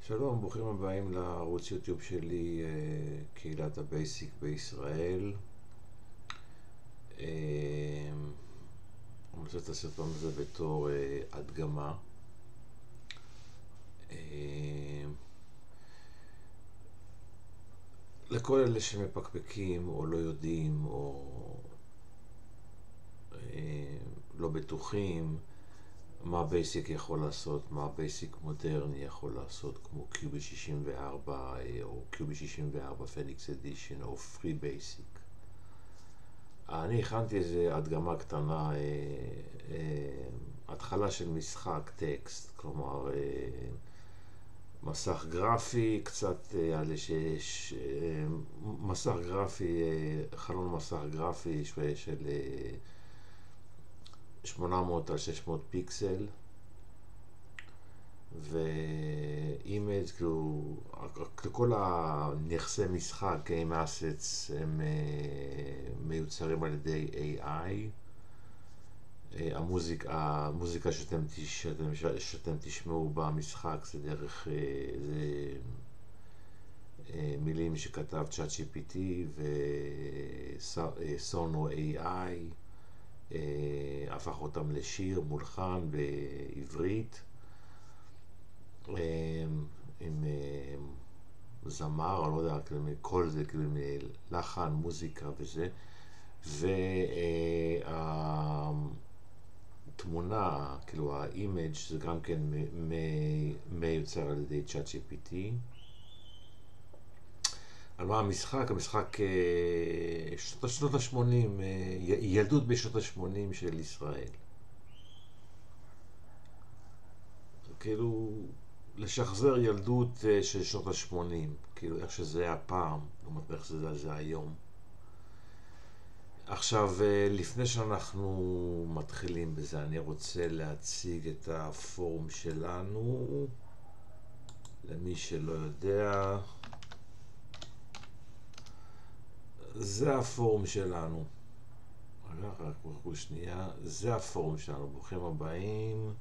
שלום, ברוכים הבאים לערוץ יוטיוב שלי, קהילת הבייסיק בישראל. אני רוצה את הסרטון הזה בתור הדגמה. לכל אלה שמפקפקים או לא יודעים או לא בטוחים מה בייסיק יכול לעשות, מה בייסיק מודרני יכול לעשות, כמו קיובי 64 או קיובי 64 פניקס אדישן או פרי בייסיק. אני הכנתי איזה הדגמה קטנה, התחלה של משחק טקסט, כלומר מסך גרפי, קצת על מסך גרפי, חלון מסך גרפי של 800 על 600 פיקסל, ואימג', כאילו כל הנכסי משחק, Game Assets, הם מיוצרים על ידי AI. המוזיקה שאתם תשמעו במשחק זה דרך מילים שכתב ChatGPT וסונו AI הפך אותם לשיר מולחן בעברית עם זמר, אני לא יודע, כל זה כאילו לחן, מוזיקה וזה, והתמונה, כאילו האימג' זה גם כן מיוצר על ידי ChatGPT. על מה המשחק? המשחק שנות ה-80, ילדות בשנות ה-80 של ישראל. כאילו לשחזר ילדות של שנות ה-80, כאילו איך שזה היה פעם, לעומת איך זה היום. עכשיו, לפני שאנחנו מתחילים בזה, אני רוצה להציג את הפורום שלנו, למי שלא יודע. זה הפורום שלנו. רק ברכו שנייה, זה הפורום שלנו, ברוכים הבאים.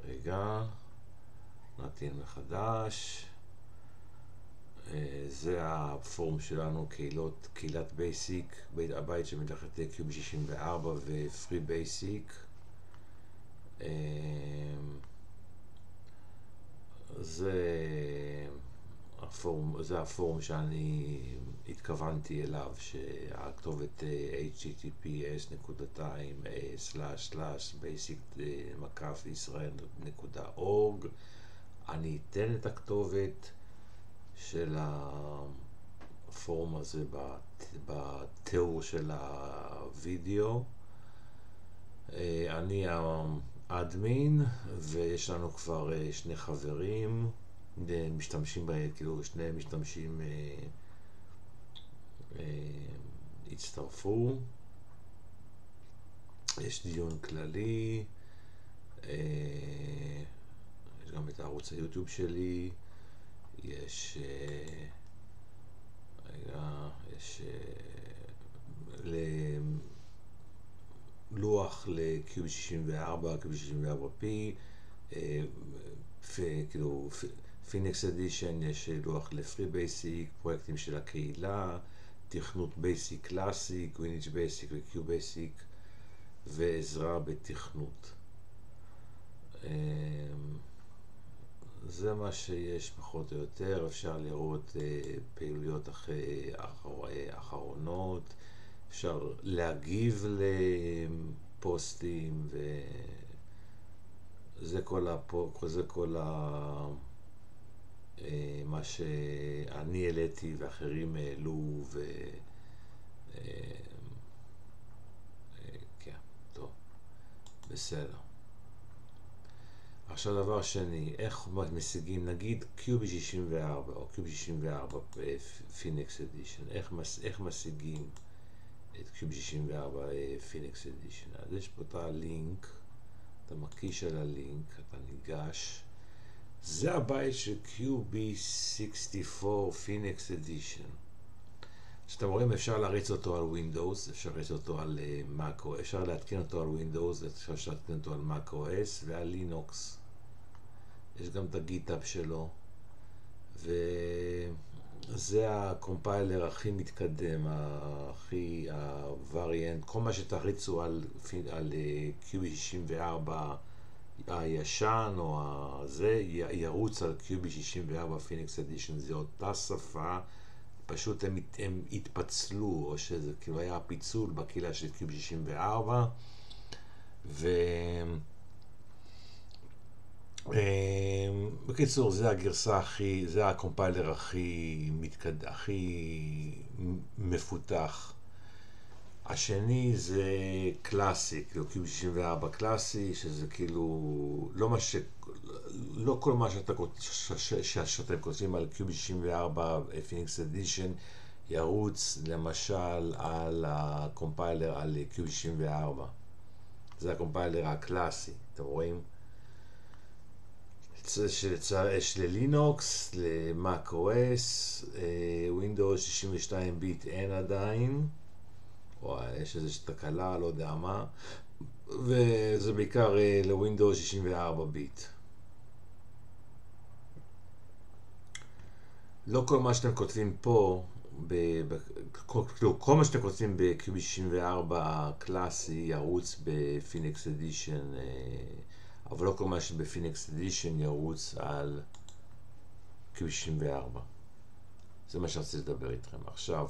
רגע, נתאים מחדש. זה הפורום שלנו, קהילת בייסיק, הבית שמתחת קיובי 64 ופרי בייסיק. זה הפורום שאני התכוונתי אליו, שהכתובת https://basic-israel.org. אני אתן את הכתובת של הפורום הזה בתיאור של הוידאו. אני האדמין, ויש לנו כבר שני חברים משתמשים בהם, כאילו שני משתמשים הצטרפו. יש דיון כללי, יש גם את הערוץ היוטיוב שלי, יש לוח לקיובי 64, קיובי 64p, כאילו פיניקס אדישן, יש לוח לפרי בייסיק, פרויקטים של הקהילה, תכנות בייסיק קלאסי, גוויניץ' בייסיק וקיוב בייסיק, ועזרה בתכנות. זה מה שיש פחות או יותר. אפשר לראות פעילויות אחרונות, אפשר להגיב לפוסטים, וזה כל מה שאני העליתי ואחרים העלו, כן, טוב, בסדר. עכשיו דבר שני, איך משיגים, נגיד קיובי 64 או קיובי 64 פיניקס אדישן, איך משיגים את קיובי 64 פיניקס אדישן? אז יש פה את הלינק, אתה מקיש על הלינק, אתה ניגש, זה הבית של קיובי 64 פיניקס אדישן. שאתם רואים, אפשר להריץ אותו על ווינדוס, אפשר להריץ אותו על Mac OS, אפשר להתקין אותו על ווינדוס, אפשר להתקין אותו על Mac OS ועל לינוקס. יש גם את הגיטאב שלו, וזה הקומפיילר הכי מתקדם, הווריאנט, כל מה שתריצו על QB64 הישן או הזה, ירוץ על QB64 פיניקס אדישן. זה אותה שפה, פשוט הם התפצלו, או שזה כאילו היה פיצול בקהילה של QB64, בקיצור, זה הגרסה זה הקומפיילר הכי מפותח. השני זה קלאסי, כאילו QB64 קלאסי, שזה כאילו לא כל מה שאתם כותבים על QB64 פיניקס אדישן ירוץ למשל על הקומפיילר על QB64. זה הקומפיילר הקלאסי, אתם רואים? יש ללינוקס, למק OS, ווינדוס 62 ביט אין עדיין, או יש איזושהי תקלה, לא יודע מה, וזה בעיקר לווינדוס 64 ביט. לא כל מה שאתם כותבים פה, כל מה שאתם כותבים ב-QB64 קלאסי ירוץ בפיניקס אדישן, אבל לא כל מה שבפיניקס אדישן ירוץ על QB64. זה מה שרציתי לדבר איתכם. עכשיו,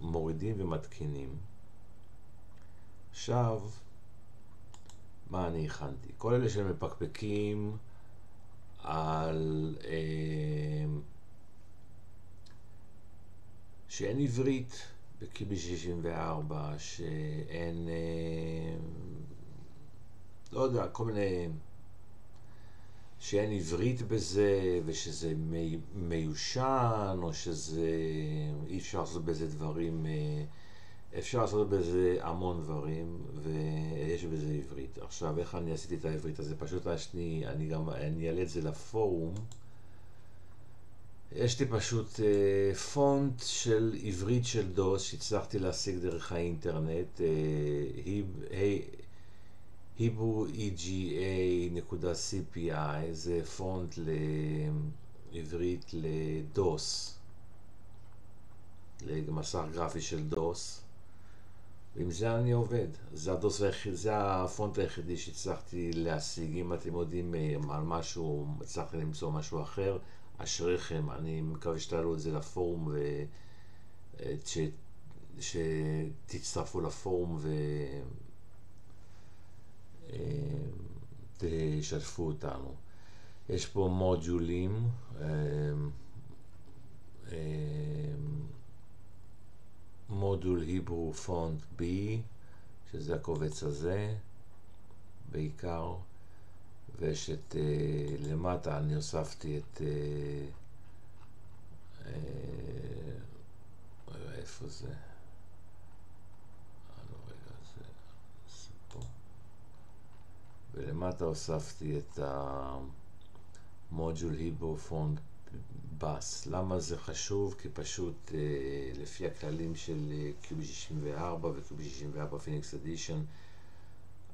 מורידים ומתקינים. עכשיו, מה אני הכנתי? כל אלה שמפקפקים על שאין עברית ב-QB64, שאין לא יודע, כל מיני שאין עברית בזה, ושזה מיושן, או שזה אי אפשר לעשות בזה דברים, אפשר לעשות בזה המון דברים, ויש בזה עברית. עכשיו, איך אני עשיתי את העברית הזה? פשוט אני אעלה את זה לפורום. יש לי פשוט פונט של עברית של דוס שהצלחתי להשיג דרך האינטרנט, hebrew.ega.cpi, זה פונט לעברית לדוס, למסך גרפי של דוס, ועם זה אני עובד. זה הפונט היחידי שהצלחתי להשיג. אם אתם יודעים על משהו, הצלחתי למצוא משהו אחר, אשריכם. אני מקווה שתעלו את זה לפורום שתצטרפו לפורום תשתפו אותנו. יש פה מודולים, מודול היברו פונט B, שזה הקובץ הזה בעיקר, ויש את למטה אני הוספתי את איפה זה? ולמטה הוספתי את המודול היברו פונט בס. למה זה חשוב? כי פשוט לפי הכללים של QB64 ו-QB64 פיניקס אדישן,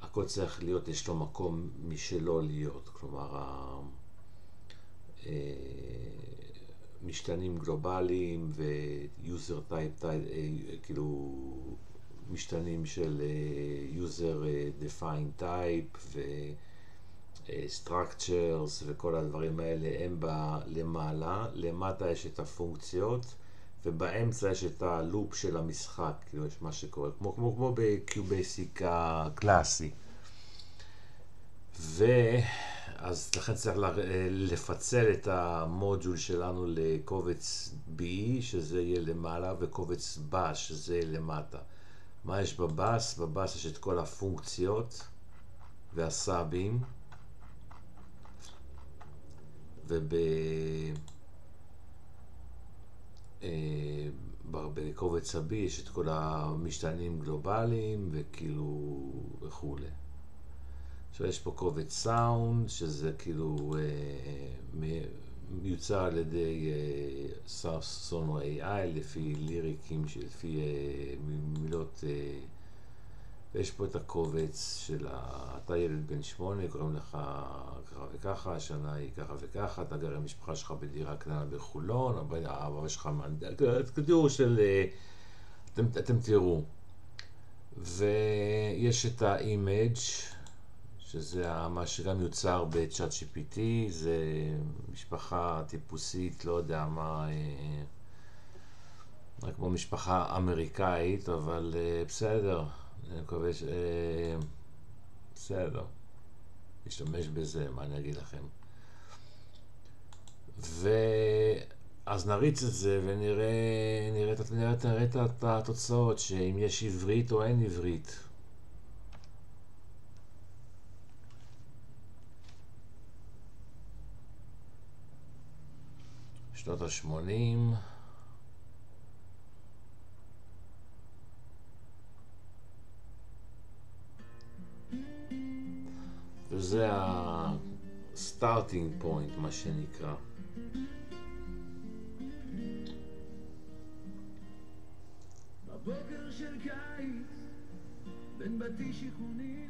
הכל צריך להיות, יש לו מקום משלו להיות. כלומר, משתנים גלובליים ויוזר טייפ, כאילו משתנים של user defined type structures וכל הדברים האלה הם למעלה. למטה יש את הפונקציות, ובאמצע יש את הלופ של המשחק, כאילו יש מה שקורה, כמו ב-QBasic הקלאסי. אז לכן צריך לפצל את המודול שלנו לקובץ B, שזה יהיה למעלה, וקובץ בס, שזה יהיה למטה. מה יש בבס? בבס יש את כל הפונקציות והסאבים, ובקובץ ה-B יש את כל המשתנים גלובליים וכאילו וכו'. עכשיו יש פה קובץ סאונד, שזה כאילו מיוצר על ידי סונו AI לפי ליריקים, לפי מילות ויש פה את הקובץ של אתה ילד בן 8, קוראים לך ככה וככה, השנה היא ככה וככה, אתה גר עם המשפחה שלך בדירה קטנה בחולון, אבא שלך כתוב של... אתם תראו. ויש את האימג' שזה מה שגם יוצר בצ'אט GPT, זה משפחה טיפוסית, לא יודע מה, כמו משפחה אמריקאית, אבל בסדר, אני מקווה בסדר, נשתמש בזה, מה אני אגיד לכם. אז נריץ את זה ונראה את התוצאות, שאם יש עברית או אין עברית. שנות ה-80. וזה ה-starting point, מה שנקרא. בבוקר של קיץ, בין בתי שיכונים,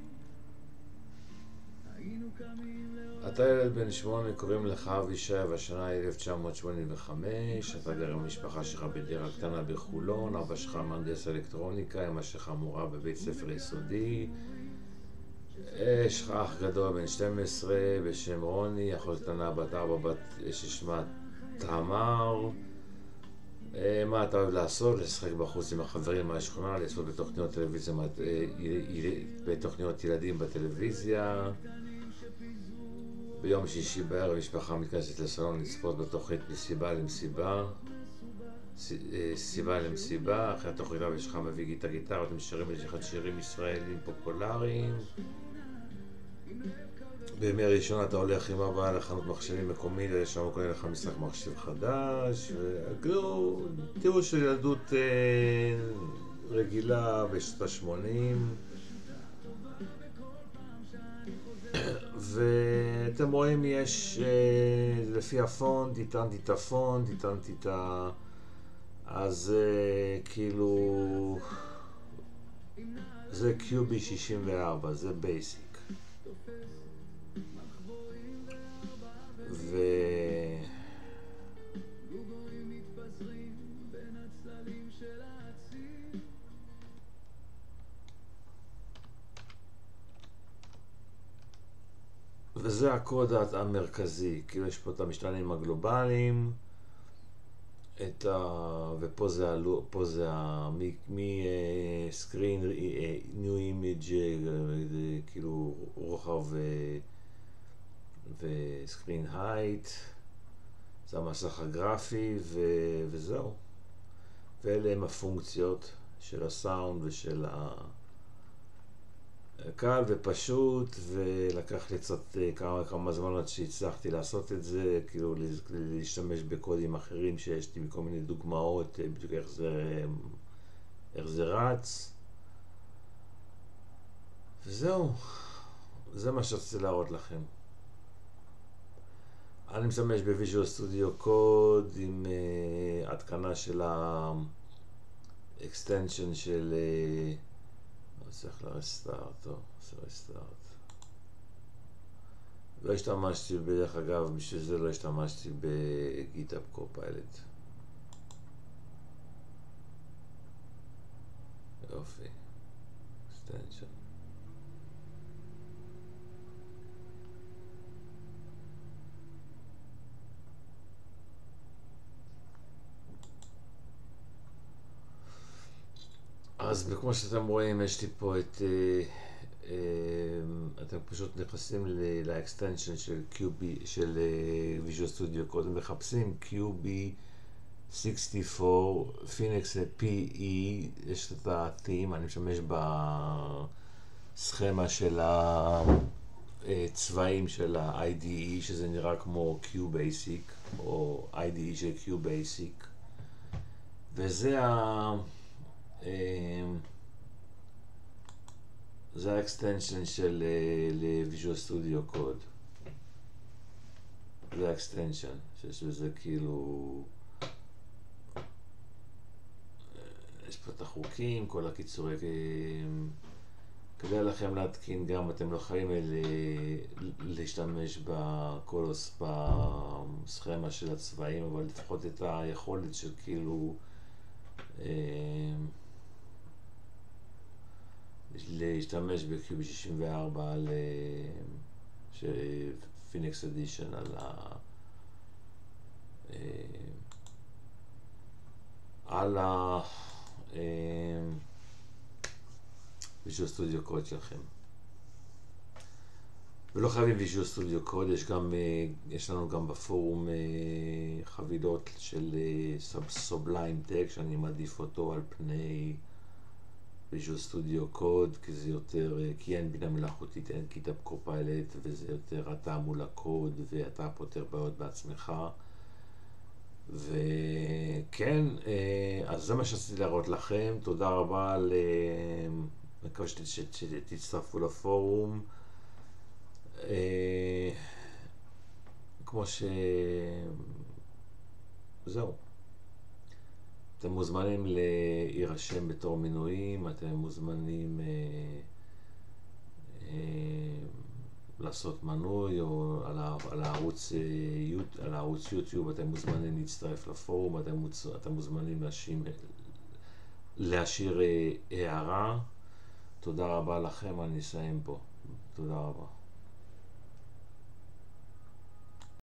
היינו קמים לאור... אתה ילד בן 8, קוראים לך אבישי, והשנה 1985, אתה גר עם המשפחה שלך בדירה קטנה בחולון, אבא שלך מהנדס אלקטרוניקה, אמא שלך מורה בבית ספר יסודי, יש לך אח גדול בן 12 בשם רוני, אחות קטנה בת 4 ששמה תמר. מה אתה אוהב לעשות? לשחק בחוץ עם החברים מהשכונה, לצפות בתוכניות טלוויזיה, בתוכניות ילדים בטלוויזיה. ביום שישי בערב משפחה מתכנסת לסלון לצפות בתוכנית מסיבה למסיבה. אחרי התוכנית אבא שלך מביא גיטרה, אתם שרים לשחת שירים ישראלים פופולריים. בימי ראשון אתה הולך עם אבא לחנות מחשבים מקומית, שם הוא קונה לך משחק מחשב חדש, תראו של ילדות רגילה בשנות ה-80. ואתם רואים, יש לפי הפונט, איתנתי את הפונט, איתנתי את ה... אז כאילו זה QB64, זה בייסיק. וזה הקוד המרכזי, כאילו יש פה את המשתנים הגלובליים, ופה זה מסקרין, ניו אימג', כאילו רוחב וסקרין הייט, זה המסך הגרפי וזהו. ואלה הם הפונקציות של הסאונד ושל קל ופשוט, ולקח לי קצת כמה זמן עד שהצלחתי לעשות את זה, כאילו להשתמש בקודים אחרים שיש לי מכל מיני דוגמאות בדיוק איך זה רץ. וזהו, זה מה שרציתי להראות לכם. אני משתמש בוויז'ואל סטודיו קוד עם התקנה של האקסטנשן של... צריך לרסטארט, טוב, עושה רסטארט. לא השתמשתי, בדרך אגב, בשביל זה לא השתמשתי בגיטהאב קופיילוט. יופי, אקסטנשן. אז כמו שאתם רואים, יש לי פה את... אתם פשוט נכנסים לאקסטנשן של QB, של Visual Studio Code, מחפשים QB64, Phoenix PE, יש את ה-theme, אני משתמש בסכמה של הצבעים של ה-IDE, שזה נראה כמו QBasic, או IDE של QBasic, וזה זה האקסטנשן של ל-Visual Studio Code. זה האקסטנשן, שיש בזה כאילו... יש פה את החוקים, כל הקיצורי כדאי לכם להתקין גם, אתם לא חייבים להשתמש בקולוס בסכמה של הצבעים, אבל לפחות את היכולת של כאילו להשתמש ב-QB64 פיניקס אדישן על ה ויז'ואל סטודיו קוד שלכם. ולא חייבים ויז'ואל סטודיו קוד, יש לנו גם בפורום חבילות של סובליים טק, שאני מעדיף אותו על פני ויז'ואל סטודיו קוד, כי זה יותר, כי אין בינה מלאכותית, אין גיטהאב קופיילוט, וזה יותר אתה מול הקוד ואתה פותר בעיות בעצמך. וכן, אז זה מה שרציתי להראות לכם. תודה רבה, מקווה שתצטרפו לפורום. כמו זהו. אתם מוזמנים להירשם בתור מנויים, אתם מוזמנים לעשות מנוי, או על הערוץ יוטיוב אתם מוזמנים להצטרף לפורום, אתם מוזמנים להשאיר הערה. תודה רבה לכם, אני אסיים פה. תודה רבה.